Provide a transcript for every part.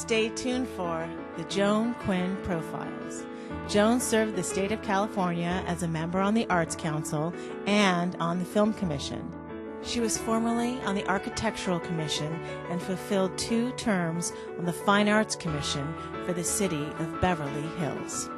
Stay tuned for the Joan Quinn Profiles. Joan served the state of California as a member on the Arts Council and on the Film Commission. She was formerly on the Architectural Commission and fulfilled 2 terms on the Fine Arts Commission for the city of Beverly Hills.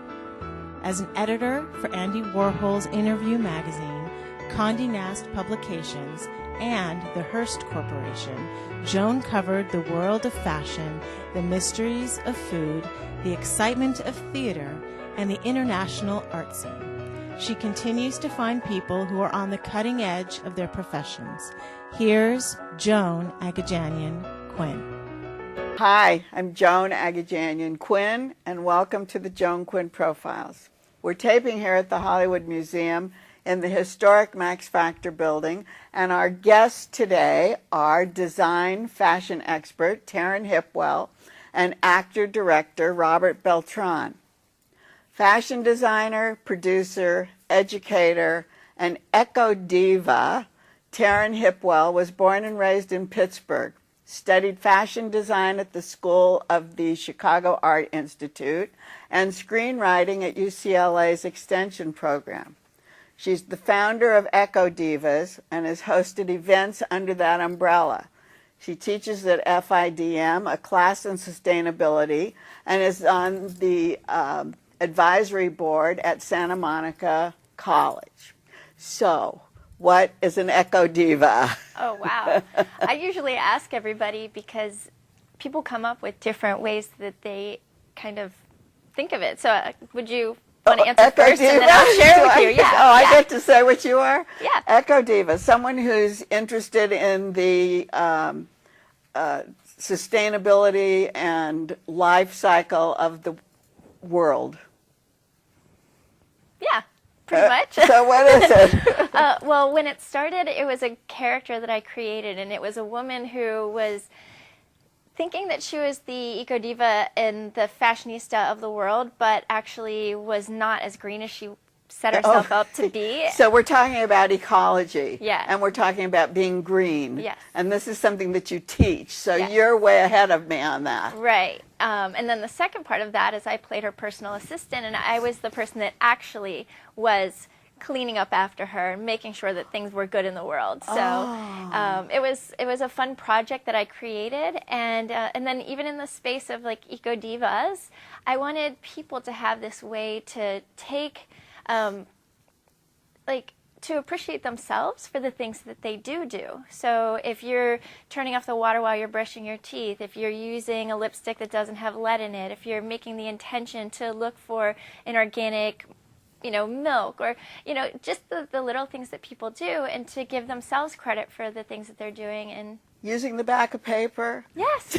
As an editor for Andy Warhol's Interview magazine, Condé Nast Publications, and the Hearst Corporation, Joan covered the world of fashion, the mysteries of food, the excitement of theater, and the international art scene. She continues to find people who are on the cutting edge of their professions. Here's Joan Agajanian Quinn. Hi, I'm Joan Agajanian Quinn, and welcome to the Joan Quinn Profiles. We're taping here at the Hollywood Museum in the historic Max Factor building, and our guests today are design fashion expert Taryn Hipwell and actor-director Robert Beltran. Fashion designer, producer, educator, and eco-diva, Taryn Hipwell was born and raised in Pittsburgh, studied fashion design at the School of the Chicago Art Institute, and screenwriting at UCLA's Extension program. She's the founder of Eco Divas and has hosted events under that umbrella. She teaches at FIDM, a class in sustainability, and is on the advisory board at Santa Monica College. So, what is an Eco Diva? Oh, wow. I usually ask everybody because people come up with different ways that they kind of think of it. So, would you want to answer first, and then I'll share with you? Yeah. I get to say what you are? Yeah. Eco Diva, someone who's interested in the sustainability and life cycle of the world. Yeah, pretty much. So what is it? Well, when it started, it was a character that I created, and it was a woman who was thinking that she was the eco diva and the fashionista of the world, but actually was not as green as she set herself up to be. So we're talking about ecology. Yeah. And we're talking about being green. Yes. And this is something that you teach. So Yes. you're way ahead of me on that. Right. And then the second part of that is I played her personal assistant, and I was the person that actually was cleaning up after her and making sure that things were good in the world. So it was a fun project that I created, and then even in the space of like eco divas, I wanted people to have this way to take to appreciate themselves for the things that they do. So if you're turning off the water while you're brushing your teeth, if you're using a lipstick that doesn't have lead in it, if you're making the intention to look for an organic milk, or, just the little things that people do, and to give themselves credit for the things that they're doing. And using the back of paper. Yes.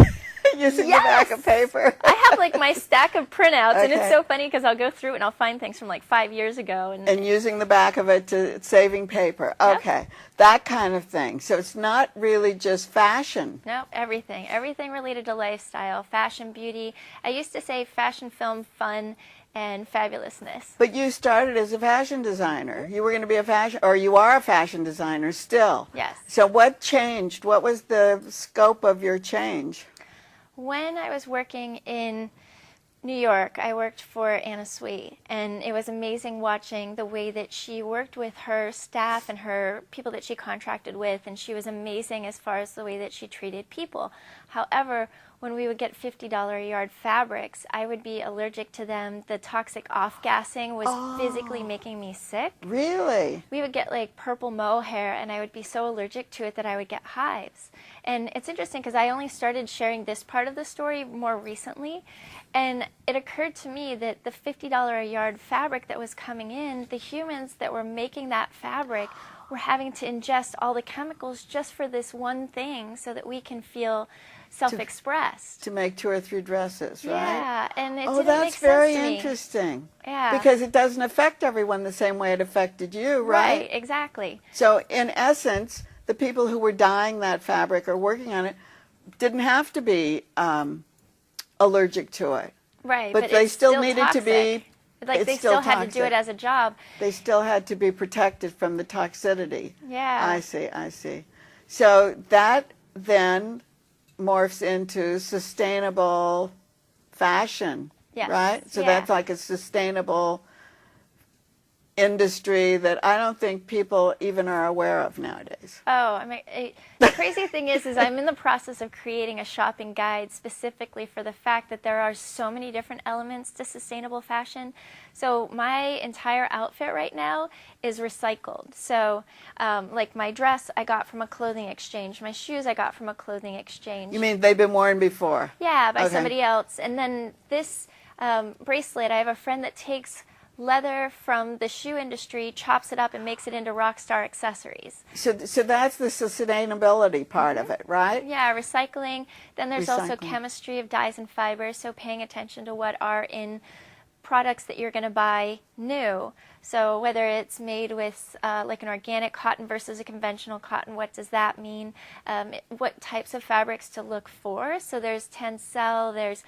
Using the back of paper. I have like my stack of printouts, and it's Okay. so funny because I'll go through it and I'll find things from like 5 years ago. And using the back of it to saving paper. Okay. That kind of thing. So it's not really just fashion. No, everything related to lifestyle, fashion, beauty. I used to say fashion, film, fun, and fabulousness. But you started as a fashion designer. You were going to be you are a fashion designer still. Yes. So what changed? What was the scope of your change? When I was working in New York, I worked for Anna Sui, and it was amazing watching the way that she worked with her staff and her people that she contracted with, and she was amazing as far as the way that she treated people. However, when we would get $50 a yard fabrics, I would be allergic to them. The toxic off-gassing was physically making me sick. Really? We would get like purple mohair, and I would be so allergic to it that I would get hives. And it's interesting because I only started sharing this part of the story more recently, and it occurred to me that the $50 a yard fabric that was coming in, the humans that were making that fabric were having to ingest all the chemicals just for this one thing so that we can feel self-expressed. To make 2 or 3 dresses, right? Yeah, and it didn't make that's sense very to me. interesting. Yeah. Because it doesn't affect everyone the same way it affected you, right? Right, exactly. So in essence, the people who were dyeing that fabric or working on it didn't have to be allergic to it. Right, But they it's still needed toxic. to be. Like it's they still had to do toxic. it as a job. They still had to be protected from the toxicity. Yeah. I see. So that then morphs into sustainable fashion, Yes. right? So Yeah. that's like a sustainable industry that I don't think people even are aware of nowadays. Oh, I mean, the crazy thing is I'm in the process of creating a shopping guide specifically for the fact that there are so many different elements to sustainable fashion. So my entire outfit right now is recycled. So like my dress I got from a clothing exchange. My shoes I got from a clothing exchange. You mean they've been worn before? Yeah, by Okay. somebody else. And then this bracelet, I have a friend that takes leather from the shoe industry, chops it up, and makes it into rock star accessories. So that's the sustainability part of it, right? Yeah, recycling. Then there's also Recycling. chemistry of dyes and fibers, so paying attention to what are in products that you're going to buy new. So whether it's made with like an organic cotton versus a conventional cotton, what does that mean? What types of fabrics to look for? So there's tencel, there's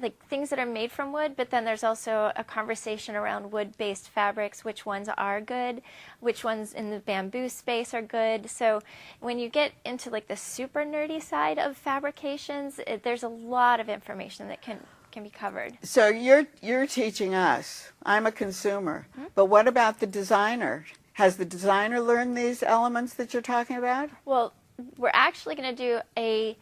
like things that are made from wood, but then there's also a conversation around wood-based fabrics, which ones are good, which ones in the bamboo space are good. So when you get into like the super nerdy side of fabrications, there's a lot of information that can be covered. So you're teaching us. I'm a consumer. But what about the designer? Has the designer learned these elements that you're talking about? Well, we're actually going to do a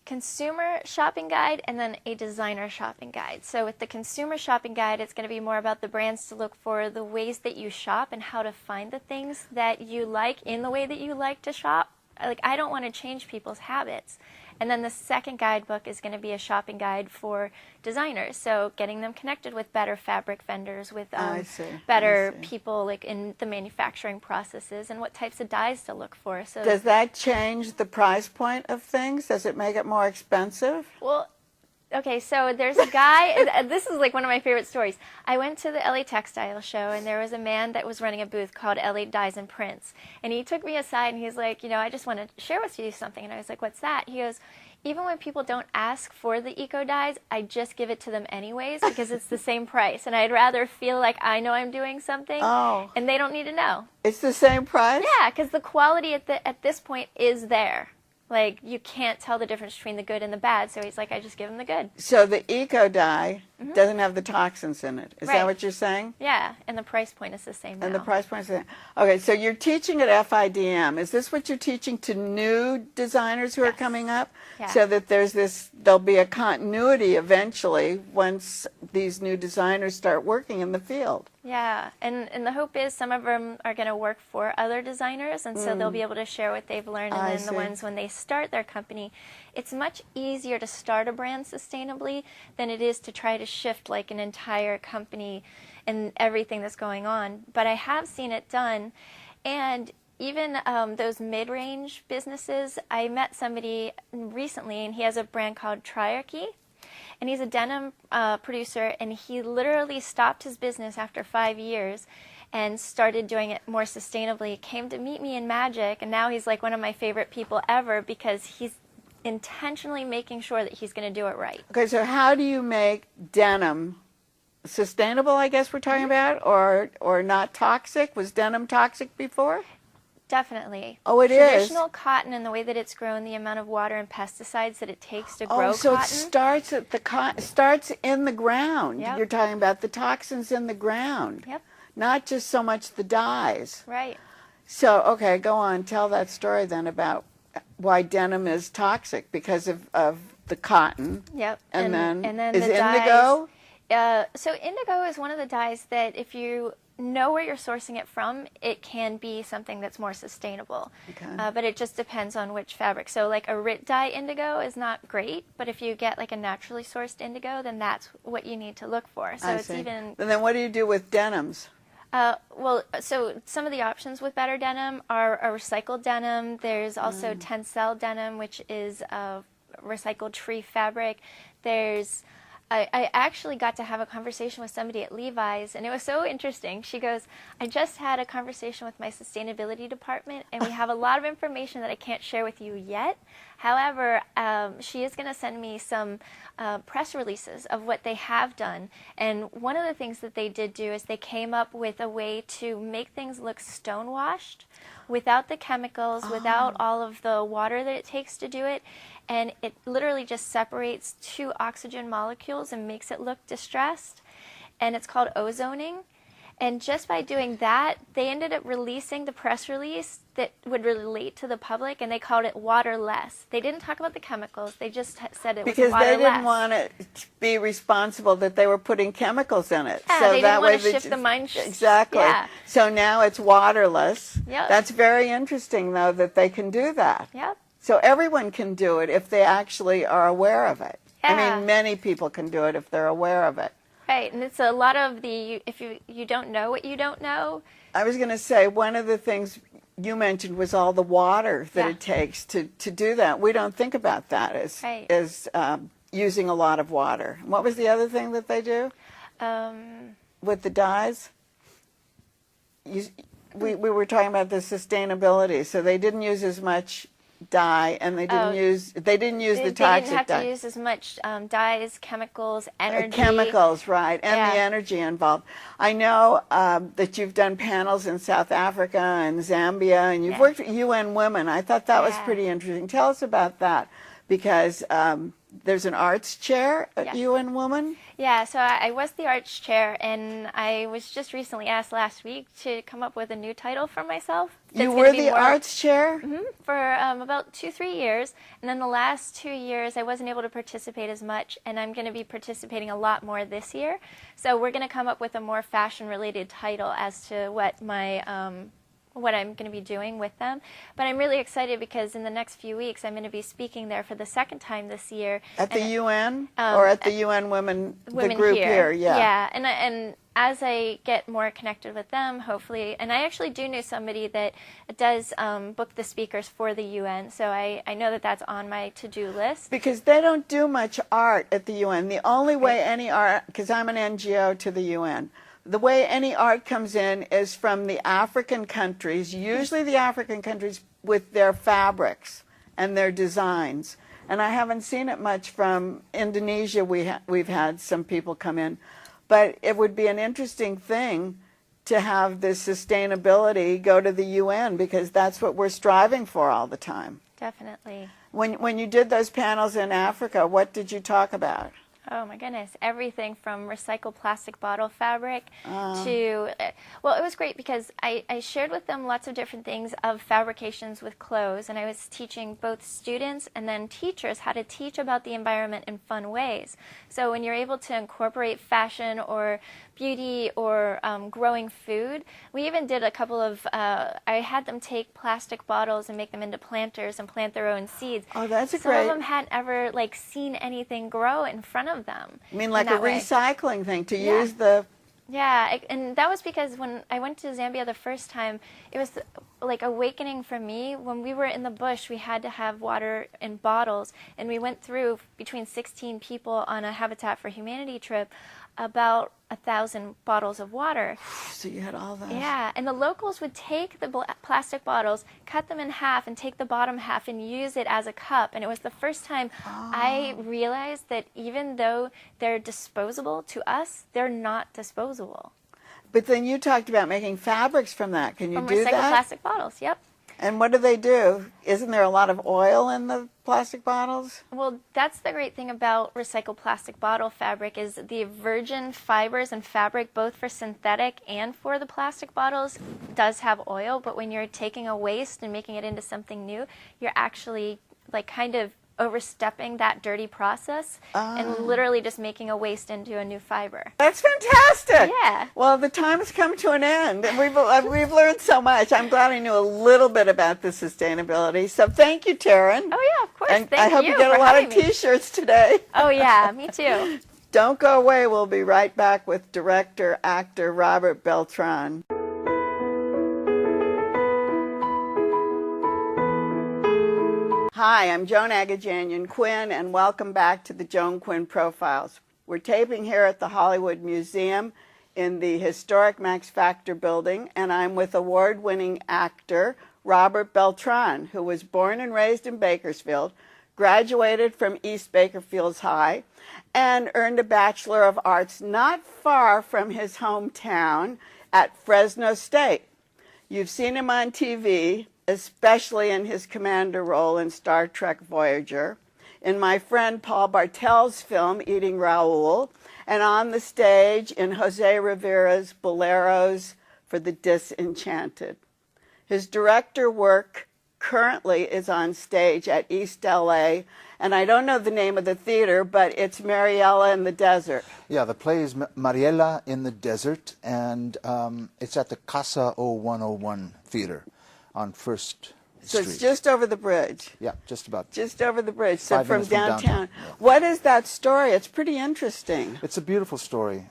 consumer shopping guide and then a designer shopping guide. So with the consumer shopping guide, it's going to be more about the brands to look for, the ways that you shop, and how to find the things that you like in the way that you like to shop. Like, I don't want to change people's habits. And then the second guidebook is going to be a shopping guide for designers, so getting them connected with better fabric vendors, with better people like in the manufacturing processes, and what types of dyes to look for. So does that change the price point of things? Does it make it more expensive? Well, okay, so there's a guy, this is like one of my favorite stories. I went to the LA Textile Show, and there was a man that was running a booth called LA Dyes and Prints. And he took me aside, and he's like, I just want to share with you something. And I was like, what's that? He goes, even when people don't ask for the eco dyes, I just give it to them anyways because it's the same price. And I'd rather feel like I know I'm doing something, and they don't need to know. It's the same price? Yeah, because the quality at this point is there. Like, you can't tell the difference between the good and the bad, so he's like, I just give him the good. So the eco dye doesn't have the toxins in it. Is Right. that what you're saying? Yeah, and the price point is the same now. And the price point is the same. Okay, so you're teaching at FIDM. Is this what you're teaching to new designers who are coming up? Yeah. So that there'll be a continuity eventually once these new designers start working in the field. Yeah, and the hope is some of them are going to work for other designers, and so they'll be able to share what they've learned. And then the ones when they start their company, it's much easier to start a brand sustainably than it is to try to shift like an entire company and everything that's going on. But I have seen it done, and even those mid-range businesses, I met somebody recently, and he has a brand called Triarchy. And he's a denim producer, and he literally stopped his business after 5 years and started doing it more sustainably. Came to meet me in Magic, and now he's like one of my favorite people ever because he's intentionally making sure that he's going to do it right. Okay, so how do you make denim sustainable, I guess we're talking about, or not toxic? Was denim toxic before? Definitely. Oh, it is? Traditional cotton and the way that it's grown, the amount of water and pesticides that it takes to grow so cotton. it starts in the ground. Yep. You're talking about the toxins in the ground. Yep. Not just so much the dyes. Right. So, okay, go on. Tell that story then about why denim is toxic because of the cotton. Yep. And then is the indigo? Dyes, so indigo is one of the dyes that if you know where you're sourcing it from, it can be something that's more sustainable. Okay. But it just depends on which fabric. So like a RIT dye indigo is not great, but if you get like a naturally sourced indigo, then that's what you need to look for. So it's even. And then what do you do with denims? Well, so some of the options with better denim are a recycled denim. There's also tencel denim, which is a recycled tree fabric. I actually got to have a conversation with somebody at Levi's, and it was so interesting. She goes, I just had a conversation with my sustainability department, and we have a lot of information that I can't share with you yet. However, she is going to send me some press releases of what they have done. And one of the things that they did do is they came up with a way to make things look stonewashed without the chemicals, without all of the water that it takes to do it. and it literally just separates 2 oxygen molecules and makes it look distressed, and it's called ozoning. And just by doing that, they ended up releasing the press release that would relate to the public, and they called it waterless. They didn't talk about the chemicals. They just said it was waterless. Because they didn't want it to be responsible that they were putting chemicals in it. Yeah, so they that didn't way want to shift the mind. Exactly. Yeah. So now it's waterless. Yep. That's very interesting, though, that they can do that. Yep. So everyone can do it if they actually are aware of it. Yeah. I mean, many people can do it if they're aware of it. Right, and it's a lot of the, if you don't know what you don't know. I was going to say, one of the things you mentioned was all the water that it takes to do that. We don't think about that as using a lot of water. What was the other thing that they do with the dyes? We were talking about the sustainability. So they didn't use as much dye, and they didn't use the toxic dye. They didn't have to use as much dyes, chemicals, energy. Chemicals, right, and the energy involved. I know that you've done panels in South Africa and Zambia, and you've worked with UN Women. I thought that was pretty interesting. Tell us about that, because there's an arts chair at UN Women. Yeah, so I was the arts chair, and I was just recently asked last week to come up with a new title for myself. You were the arts chair? Mm-hmm, for about 2-3 years, and then the last 2 years I wasn't able to participate as much, and I'm going to be participating a lot more this year. So we're going to come up with a more fashion-related title as to what my what I'm going to be doing with them. But I'm really excited because in the next few weeks I'm going to be speaking there for the 2nd time this year. At the UN? Or at the UN Women, the group here? Yeah. Yeah, and as I get more connected with them, hopefully, and I actually do know somebody that does book the speakers for the UN, so I know that that's on my to-do list. Because they don't do much art at the UN. The only way any art, because I'm an NGO to the UN, the way any art comes in is from the African countries, usually the African countries with their fabrics and their designs. And I haven't seen it much from Indonesia. We've had some people come in. But it would be an interesting thing to have this sustainability go to the UN, because that's what we're striving for all the time. Definitely. When you did those panels in Africa, what did you talk about? Oh my goodness, everything from recycled plastic bottle fabric to, well, it was great because I shared with them lots of different things of fabrications with clothes, and I was teaching both students and then teachers how to teach about the environment in fun ways. So when you're able to incorporate fashion or beauty or growing food, we even did a couple of, I had them take plastic bottles and make them into planters and plant their own seeds. Oh, that's Some great. of them hadn't ever seen anything grow in front of them. I mean, like a recycling thing to use the... Yeah, and that was because when I went to Zambia the first time, it was like awakening for me. When we were in the bush, we had to have water in bottles, and we went through, between 16 people on a Habitat for Humanity trip, about 1,000 bottles of water. So you had all that. Yeah, and the locals would take the plastic bottles, cut them in half, and take the bottom half and use it as a cup. And it was the first time I realized that even though they're disposable to us, they're not disposable. But then you talked about making fabrics from that. Can you do that? From recycled plastic bottles, yep. And what do they do? Isn't there a lot of oil in the plastic bottles? Well, that's the great thing about recycled plastic bottle fabric is the virgin fibers and fabric, both for synthetic and for the plastic bottles, does have oil. But when you're taking a waste and making it into something new, you're actually kind of overstepping that dirty process and literally just making a waste into a new fiber. That's fantastic. Yeah. Well, the time has come to an end, and we've learned so much. I'm glad I knew a little bit about the sustainability. So thank you, Taryn. Oh yeah, of course. And Thank I hope you get a lot of T-shirts today. Oh yeah, me too. Don't go away. We'll be right back with director, actor Robert Beltran. Hi, I'm Joan Quinn, and welcome back to the Joan Quinn Profiles. We're taping here at the Hollywood Museum in the historic Max Factor building, and I'm with award-winning actor Robert Beltran, who was born and raised in Bakersfield, graduated from East Bakersfield High, and earned a Bachelor of Arts not far from his hometown at Fresno State. You've seen him on TV, especially in his commander role in Star Trek Voyager. in my friend Paul Bartel's film, Eating Raoul, and on the stage in Jose Rivera's Boleros for the Disenchanted. His director work currently is on stage at East LA, and I don't know the name of the theater, but it's Mariela in the Desert. Yeah, the play is Mariela in the Desert, and it's at the Casa 0101 Theater on First So Street. it's just over the bridge. Yeah, just about. Just over the bridge, so 5 from minutes from downtown. Yeah. What is that story? It's pretty interesting. It's a beautiful story.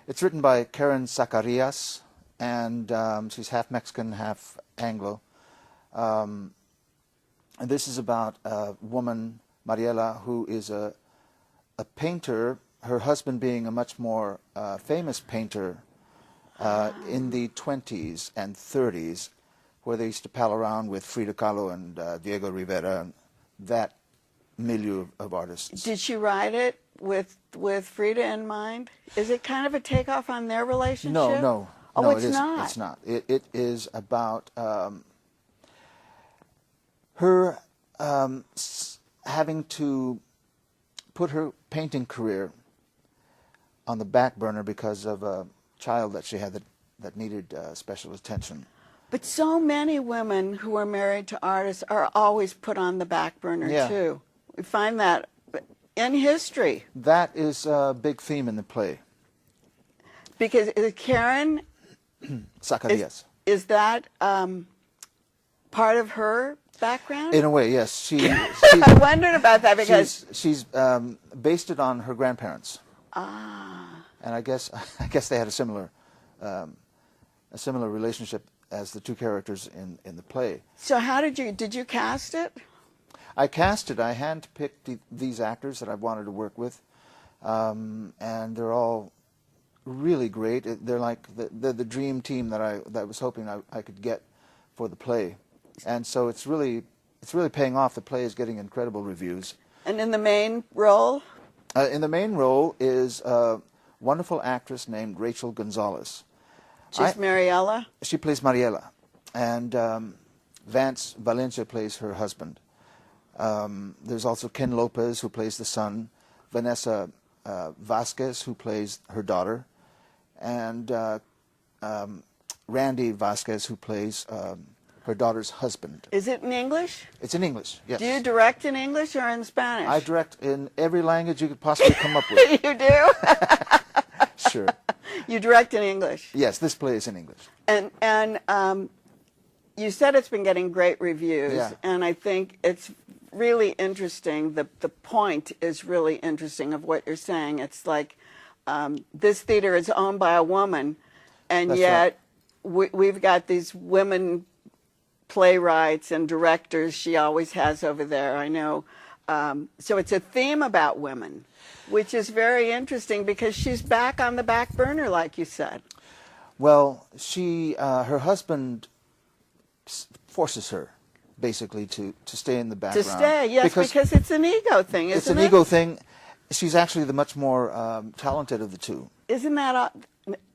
It's written by Karen Zacarias, and she's half Mexican, half Anglo. And this is about a woman, Mariela, who is a painter, her husband being a much more famous painter in the 20s and 30s, where they used to pal around with Frida Kahlo and Diego Rivera, and that milieu of artists. Did she write it with Frida in mind? Is it kind of a takeoff on their relationship? No. Oh, no, it's it not. It's not. It is about her having to put her painting career on the back burner because of a child that she had that needed special attention. But so many women who are married to artists are always put on the back burner, Yeah. too. We find that in history. That is a big theme in the play. Because Karen, Zacarias. is that part of her background? In a way, yes. She I wondered about that because she's based it on her grandparents. Ah. And I guess they had a similar relationship as the two characters in the play. So how did you cast it? I cast it. I handpicked these actors that I wanted to work with, and they're all really great. They're like the dream team that I was hoping I could get for the play, and so it's really paying off. The play is getting incredible reviews. And in the main role? In the main role is a wonderful actress named Rachel Gonzalez. She's Mariela? She plays Mariela, and Vance Valencia plays her husband. There's also Ken Lopez, who plays the son, Vanessa Vasquez, who plays her daughter, and Randy Vasquez, who plays her daughter's husband. Is it in English? It's in English, yes. Do you direct in English or in Spanish? I direct in every language you could possibly come up with. You do? Sure. You direct in English? Yes, this play is in English. And you said it's been getting great reviews, Yeah. and I think it's really interesting. The point is really interesting of what you're saying. It's like this theater is owned by a woman, and That's yet we've got these women playwrights and directors she always has over there, I know. So it's a theme about women, which is very interesting because she's back on the back burner, like you said. Well, her husband forces her, basically, to stay in the background. To stay, yes, because it's an ego thing, isn't it? It's an ego thing. She's actually the much more talented of the two. Isn't that...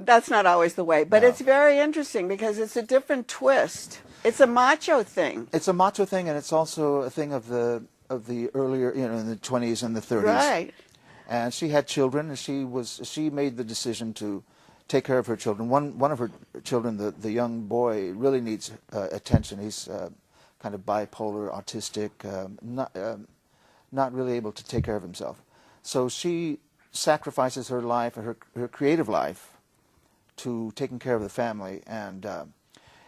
That's not always the way, but No. it's very interesting because it's a different twist. It's a macho thing. It's a macho thing, and it's also a thing of the earlier, in the 20s and the 30s. Right. And she had children, and she made the decision to take care of her children. One of her children, the young boy, really needs attention. He's kind of bipolar, autistic, not really able to take care of himself. So she sacrifices her life, her creative life, to taking care of the family. And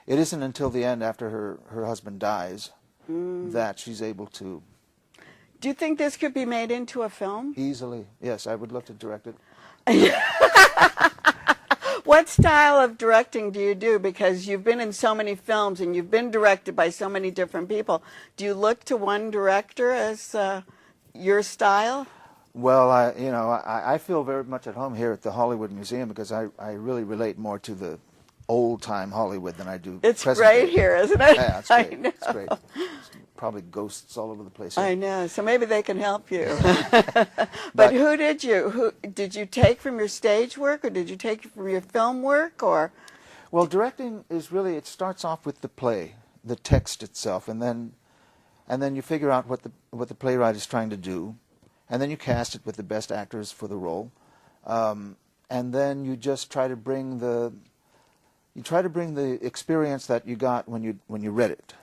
it isn't until the end, after her husband dies, that she's able to... Do you think this could be made into a film? Easily, yes. I would love to direct it. What style of directing do you do? Because you've been in so many films and you've been directed by so many different people. Do you look to one director as your style? Well, I feel very much at home here at the Hollywood Museum because I really relate more to the old-time Hollywood than I do It's present great day. here, isn't it? Yeah, it's I great. know. It's great. Probably ghosts all over the place here. I know. So maybe they can help you. But who did you take from your stage work, or did you take from your film work, or? Well, directing is really, it starts off with the play, the text itself, and then and then you figure out what the playwright is trying to do, and then you cast it with the best actors for the role, and then you just try to bring the experience that you got when you read it.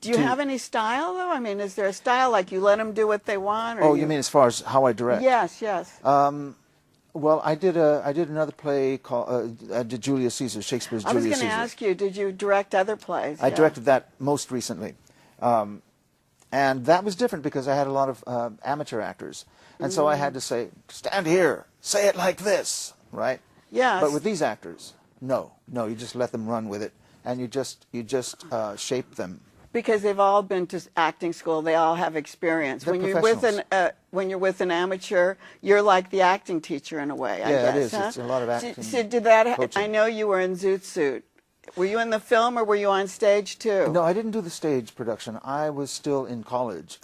Do you have any style, though? I mean, is there a style, like you let them do what they want? Or you mean as far as how I direct? Yes, yes. Well, I did another play called I did Julius Caesar, Shakespeare's Julius Caesar. I was going to ask you, did you direct other plays? I directed that most recently, and that was different because I had a lot of amateur actors, and so I had to say, stand here, say it like this, right? Yes. But with these actors, no, you just let them run with it, and you just shape them. Because they've all been to acting school, they all have experience. They're when you're with an amateur, you're like the acting teacher in a way. I guess, it is. Huh? It's a lot of acting. So did that? Coaching. I know you were in Zoot Suit. Were you in the film or were you on stage too? No, I didn't do the stage production. I was still in college.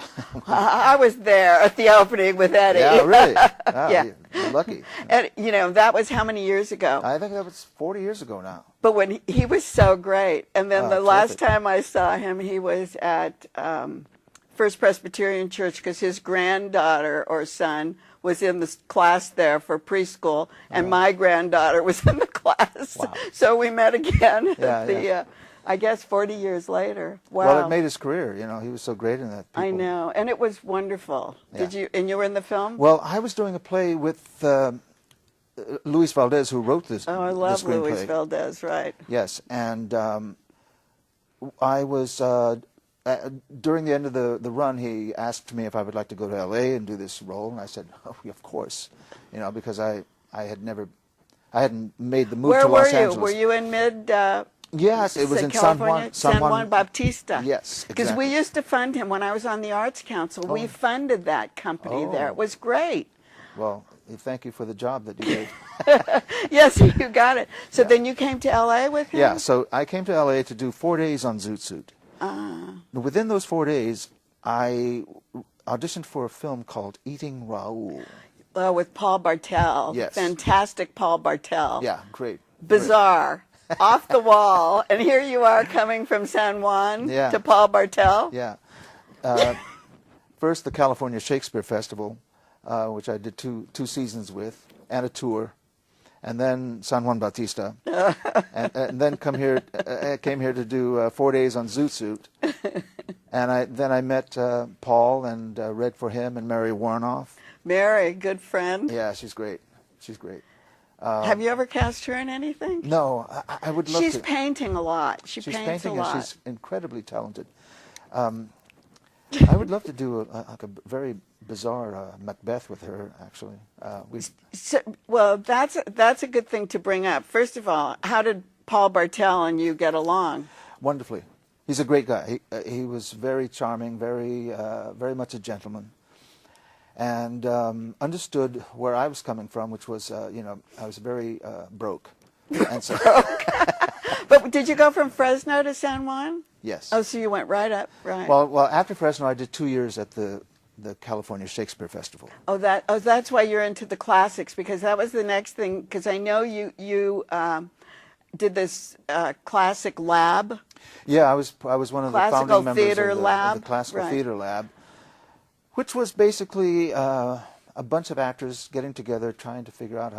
I was there at the opening with Eddie. Yeah, really? Wow, Yeah. You're lucky. And that was how many years ago? I think that was 40 years ago now. But when he was so great, and then the last terrific. time I saw him, he was at First Presbyterian Church because his granddaughter or son was in the class there for preschool, and my granddaughter was in the class. Wow. So we met again. Yeah. I guess 40 years later. Wow. Well, it made his career. He was so great in that. I know, and it was wonderful. Yeah. And you were in the film? Well, I was doing a play with Luis Valdez, who wrote this. Oh, I love the screenplay. Luis Valdez, right? Yes, and I was during the end of the run. He asked me if I would like to go to L.A. and do this role, and I said, "Oh, of course," because I hadn't made the move Where to Los were you? Angeles. Were you in mid? Yes, it was in California? San Juan Bautista. Yes, Because we used to fund him when I was on the Arts Council. We funded that company there. It was great. Well, thank you for the job that you did. Yes, you got it. So then you came to L.A. with him? Yeah, so I came to L.A. to do 4 days on Zoot Suit. Within those 4 days, I auditioned for a film called Eating Raoul. With Paul Bartel. Yes. Fantastic Paul Bartel. Yeah, great. Bizarre. Off the wall. And here you are coming from San Juan to Paul Bartel. Yeah. First, the California Shakespeare Festival, which I did two seasons with, and a tour. And then San Juan Bautista, and then came here to do 4 days on Zoot Suit, and then I met Paul and read for him and Mary Warnoff. Mary, good friend. Yeah, she's great. She's great. Have you ever cast her in anything? No, I would love to. She's painting a lot. She's painting a lot. And she's incredibly talented. I would love to do a very bizarre Macbeth with her, actually. Well, that's a good thing to bring up. First of all, how did Paul Bartel and you get along? Wonderfully. He's a great guy. He was very charming, very much a gentleman, and understood where I was coming from, which was, I was very broke. And so But did you go from Fresno to San Juan? Yes. Oh, so you went right up, right? Well, after Fresno, I did 2 years at the California Shakespeare Festival. That's why you're into the classics, because that was the next thing. Because I know you did this classic lab. Yeah, I was one of the founding members theater of the Classical right. Theater Lab, which was basically a bunch of actors getting together trying to figure out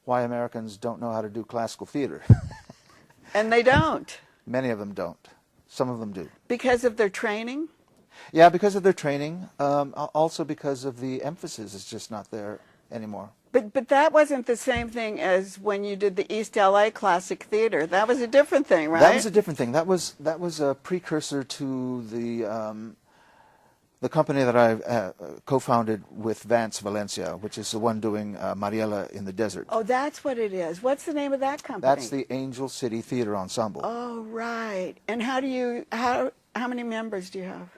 why Americans don't know how to do classical theater. And they don't. Many of them don't. Some of them do. Because of their training? Yeah, because of their training. Also because of the emphasis is just not there anymore. But that wasn't the same thing as when you did the East LA Classic Theater. That was a different thing, right? That was a different thing. That was a precursor to the company that I co-founded with Vance Valencia, which is the one doing Mariela in the Desert. Oh, that's what it is. What's the name of that company? That's the Angel City Theater Ensemble. Oh, right. And how many members do you have?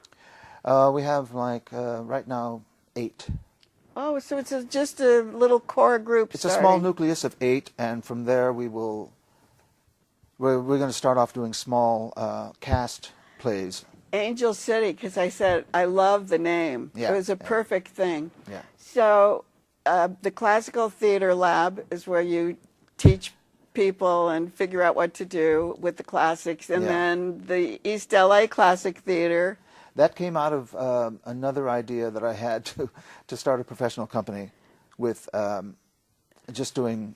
We have right now 8. Oh, so it's just a little core group. It's a small nucleus of 8, and from there we're going to start off doing small cast plays. Angel City, because I said I love the name. Yeah, it was a perfect thing. Yeah. So the Classical Theater Lab is where you teach people and figure out what to do with the classics, and then the East LA Classic Theater. That came out of another idea that I had to start a professional company with just doing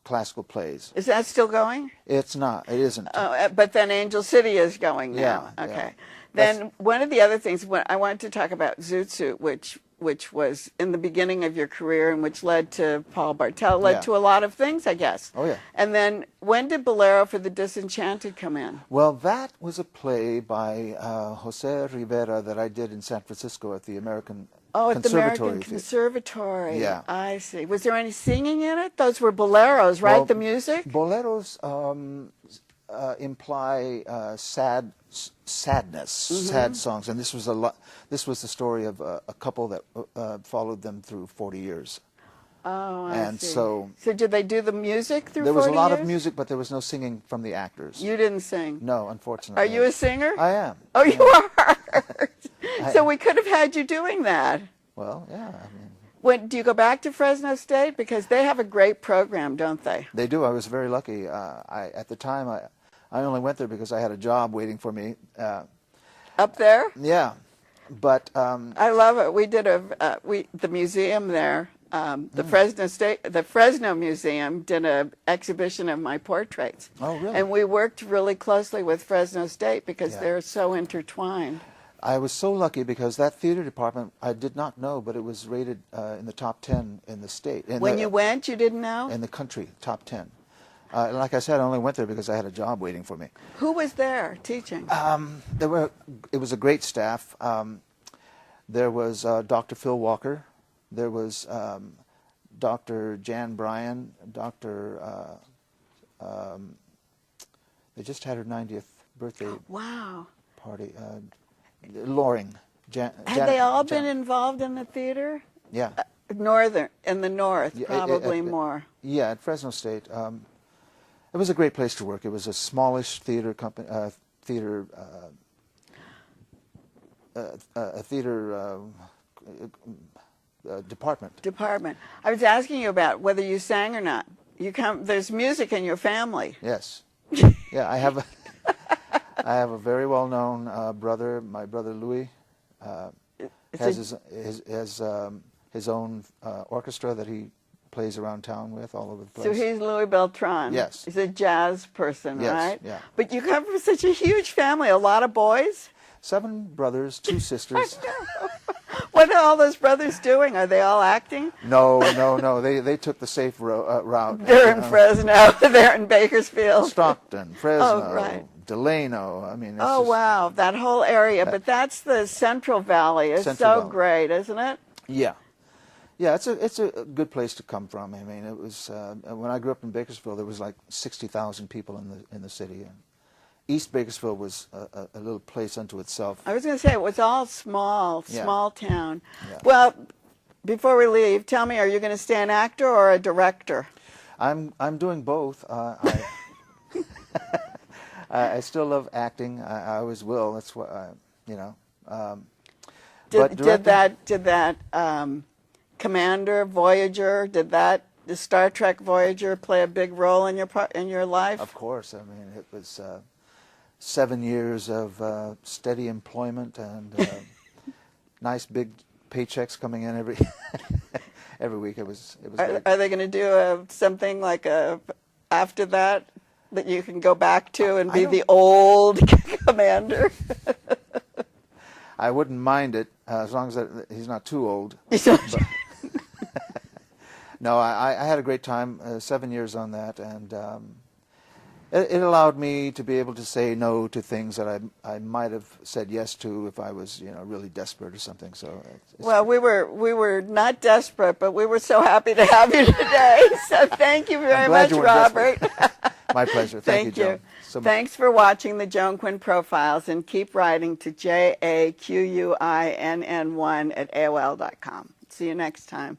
classical plays. Is that still going? It's not. It isn't. But then Angel City is going now. Yeah, Okay. yeah. Then one of the other things, I wanted to talk about Zoot Suit, which was in the beginning of your career and which led to Paul Bartel, led Yeah. to a lot of things, I guess. Oh, yeah. And then when did Bolero for the Disenchanted come in? Well, that was a play by Jose Rivera that I did in San Francisco at the American At the American Conservatory. Conservatory. Yeah. I see. Was there any singing in it? Those were boleros, right? Well, the music? Boleros imply sadness, sad songs, and this was This was the story of a couple that followed them through 40 years. Oh, I And see. so did they do the music through 40 years? there was a lot of music, but there was no singing from the actors. You didn't sing? No, unfortunately. Are you a singer? I am. Oh, Yeah. you are? So we could have had you doing that. Well, yeah. I mean, Do you go back to Fresno State? Because they have a great program, don't they? they do. I was very lucky. At the time, I only went there because I had a job waiting for me. Up there? Yeah, but I love it. We did the museum there. The Fresno Museum did an exhibition of my portraits. Oh, really? And we worked really closely with Fresno State because Yeah. they're so intertwined. I was so lucky because that theater department, I did not know, but it was rated in the top 10 in the state. When you went, you didn't know? In the country, top 10. Like I said, I only went there because I had a job waiting for me. Who was there teaching? It was a great staff. There was Dr. Phil Walker. There was Dr. Jan Bryan. They just had her 90th birthday Wow. party. Loring. Had they all been involved in the theater? Yeah. In the north, Yeah, probably more. Yeah, at Fresno State. It was a great place to work. It was a smallish theater company, department. I was asking you about whether you sang or not. There's music in your family. Yes. Yeah, I have a very well-known brother. My brother Louis has his own orchestra that he plays around town with all over the place. So he's Louis Beltran. Yes. He's a jazz person, Yes, right? yeah. But you come from such a huge family, a lot of boys. 7 brothers, 2 sisters. What are all those brothers doing? Are they all acting? No. They took the safe route. They're in Fresno. They're in Bakersfield. Stockton, Fresno, Oh, right. Delano. I mean, it's Oh, just, wow. That whole area. But that's the Central Valley. It's Central so Valley. great, isn't it? Yeah. Yeah, it's a good place to come from. I mean, it was when I grew up in Bakersfield, there was like 60,000 people in the city, and East Bakersfield was a little place unto itself. I was going to say, it was all small town. Yeah. Well, before we leave, tell me, are you going to stay an actor or a director? I'm doing both. I still love acting. I always will. That's what but Did directing- that Commander, Voyager, the Star Trek Voyager play a big role in your life? Of course. I mean, it was 7 years of steady employment and nice big paychecks coming in every week. It was great. Are they going to do something like after that you can go back to and be the old commander? I wouldn't mind it as long as he's not too old. No, I had a great time, 7 years on that, and it allowed me to be able to say no to things that I might have said yes to if I was, really desperate or something. So, well, we were not desperate, but we were so happy to have you today. So thank you very much, Robert. My pleasure. Thank you, Joan. So much. Thanks for watching the Joan Quinn Profiles, and keep writing to JAQUINN1 at AOL.com. See you next time.